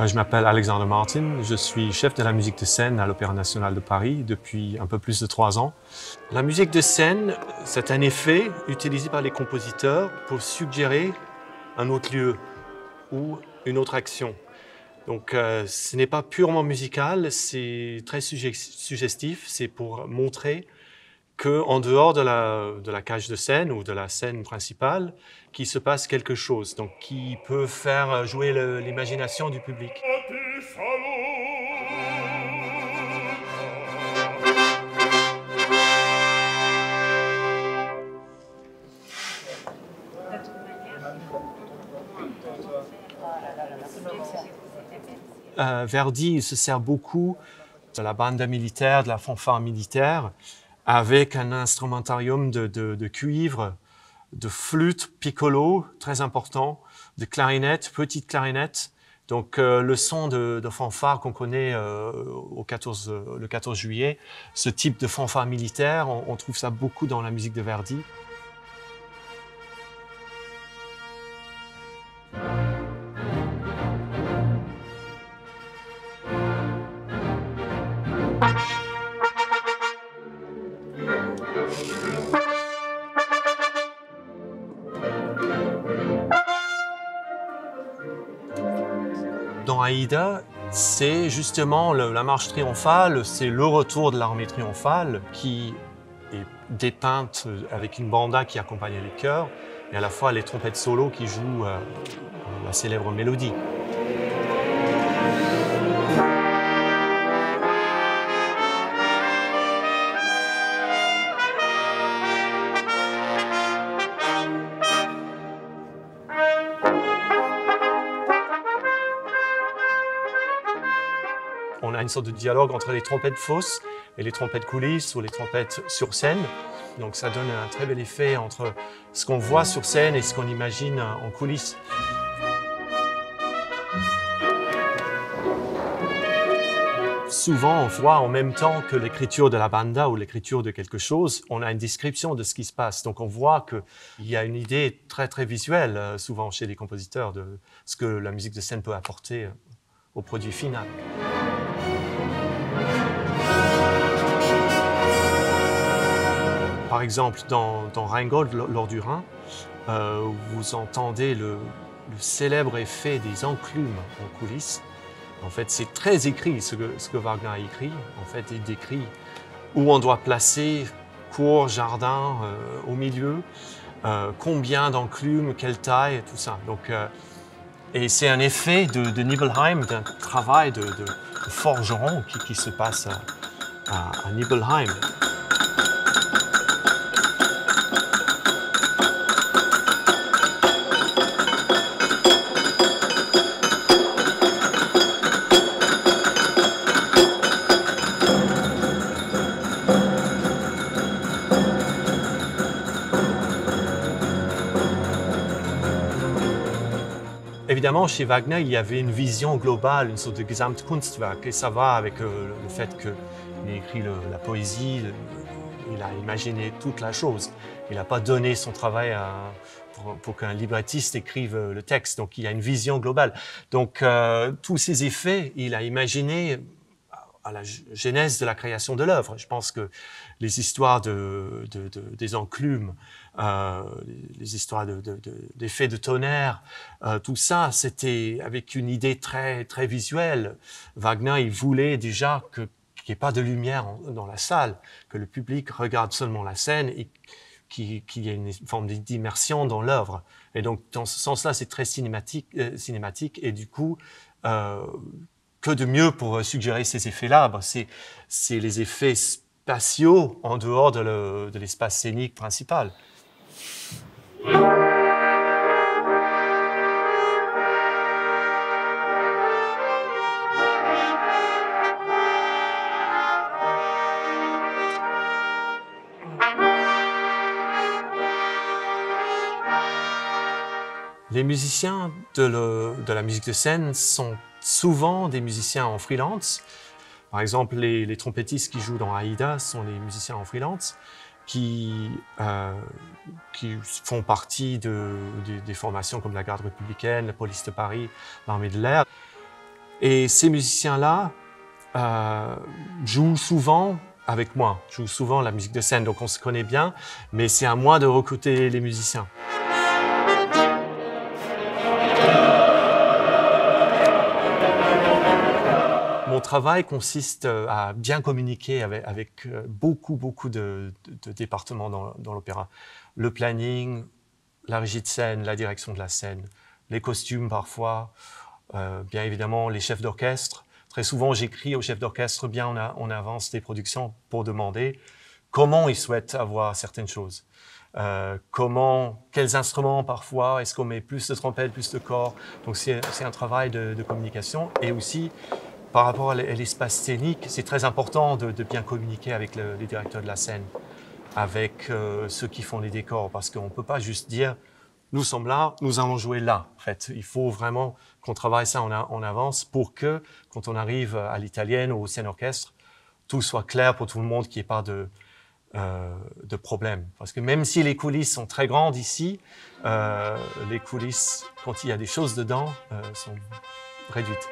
Je m'appelle Alexandre Martin, je suis chef de la musique de scène à l'Opéra national de Paris depuis un peu plus de 3 ans. La musique de scène, c'est un effet utilisé par les compositeurs pour suggérer un autre lieu ou une autre action. Donc ce n'est pas purement musical, c'est très suggestif, c'est pour montrer qu'en dehors de la cage de scène ou de la scène principale, qu'il se passe quelque chose, donc qui peut faire jouer l'imagination du public. Verdi se sert beaucoup de la banda militaire, de la fanfare militaire, avec un instrumentarium de cuivre, de flûte piccolo, très important, de clarinette, petite clarinette. Donc le son de fanfare qu'on connaît le 14 juillet, ce type de fanfare militaire, on trouve ça beaucoup dans la musique de Verdi. Dans Aïda, c'est justement la marche triomphale, c'est le retour de l'armée triomphale qui est dépeinte avec une banda qui accompagne les chœurs et à la fois les trompettes solo qui jouent la célèbre mélodie. On a une sorte de dialogue entre les trompettes fausses et les trompettes coulisses ou les trompettes sur scène. Donc ça donne un très bel effet entre ce qu'on voit sur scène et ce qu'on imagine en coulisses. Souvent, on voit en même temps que l'écriture de la banda ou l'écriture de quelque chose, on a une description de ce qui se passe. Donc on voit qu'il y a une idée très très visuelle, souvent chez les compositeurs, de ce que la musique de scène peut apporter au produit final. Par exemple, dans Rheingold, lors du Rhin, vous entendez le célèbre effet des enclumes en coulisses. En fait, c'est très écrit ce que Wagner a écrit. En fait, il décrit où on doit placer cour, jardin, au milieu, combien d'enclumes, quelle taille, tout ça. Donc, et c'est un effet de Nibelheim, d'un travail de forgeron qui se passe à Nibelheim. Évidemment, chez Wagner, il y avait une vision globale, une sorte de Gesamtkunstwerk, et ça va avec le fait qu'il a écrit la poésie, il a imaginé toute la chose. Il n'a pas donné son travail pour qu'un librettiste écrive le texte, donc il y a une vision globale. Donc tous ces effets, il a imaginé à la genèse de la création de l'œuvre. Je pense que les histoires des enclumes, les histoires d'effets de tonnerre, tout ça, c'était avec une idée très, très visuelle. Wagner, il voulait déjà qu'il n'y ait pas de lumière dans la salle, que le public regarde seulement la scène et qu'il y ait une forme d'immersion dans l'œuvre. Et donc, dans ce sens-là, c'est très cinématique, et du coup, que de mieux pour suggérer ces effets-là? C'est les effets spatiaux en dehors de l'espace scénique principal. Les musiciens de la musique de scène sont souvent des musiciens en freelance. Par exemple, les trompettistes qui jouent dans Aïda sont les musiciens en freelance qui font partie des formations comme la Garde républicaine, la Police de Paris, l'Armée de l'air. Et ces musiciens-là jouent souvent avec moi, jouent souvent la musique de scène, donc on se connaît bien, mais c'est à moi de recruter les musiciens. Mon travail consiste à bien communiquer avec beaucoup de départements dans l'opéra. Le planning, la régie de scène, la direction de la scène, les costumes parfois, bien évidemment les chefs d'orchestre. Très souvent, j'écris aux chefs d'orchestre bien en avance des productions pour demander comment ils souhaitent avoir certaines choses. Quels instruments parfois, est-ce qu'on met plus de trompette, plus de corps. Donc c'est un travail de communication et aussi par rapport à l'espace scénique, c'est très important de bien communiquer avec les directeurs de la scène, avec ceux qui font les décors, parce qu'on ne peut pas juste dire « nous sommes là, nous allons jouer là ». En fait, il faut vraiment qu'on travaille ça en avance pour que, quand on arrive à l'italienne ou au scène-orchestre, tout soit clair pour tout le monde, qu'il n'y ait pas de problème. Parce que même si les coulisses sont très grandes ici, les coulisses, quand il y a des choses dedans, sont réduites.